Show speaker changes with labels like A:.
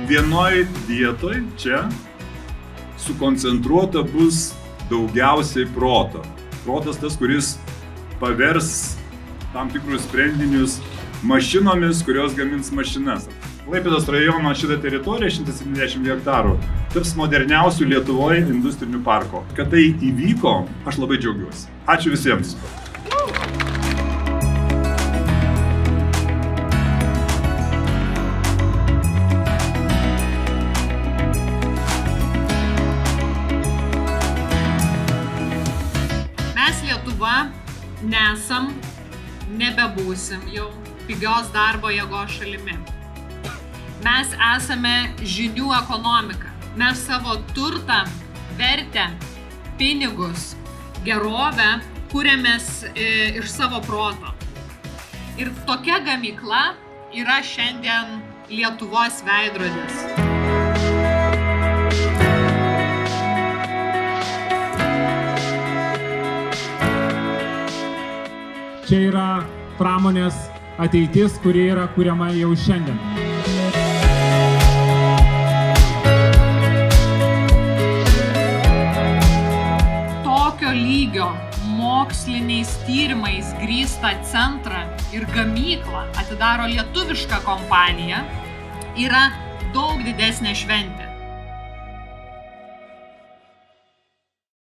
A: vienoj vietoj čia sukoncentruota bus daugiausiai proto. Protas tas, kuris pavers tam tikrus sprendinius mašinomis, kurios gamins mašinas. Klaipėdos rajono šitą teritoriją, 170 hektarų, taps moderniausių Lietuvoje industrinių parko. Kad tai įvyko, aš labai džiaugiuosi. Ačiū visiems.
B: Mes Lietuva nesam, nebebūsim jau pigios darbo jėgos šalimi. Mes esame žinių ekonomika. Mes savo turtą, vertę, pinigus, gerovę kuriamės iš savo proto. Ir tokia gamykla yra šiandien Lietuvos veidrodis.
C: Čia yra pramonės ateitis, kuri yra kuriama jau šiandien.
B: Tokio lygio moksliniais tyrimais grįstą centrą ir gamyklą atidaro lietuviška kompanija yra daug didesnė šventė.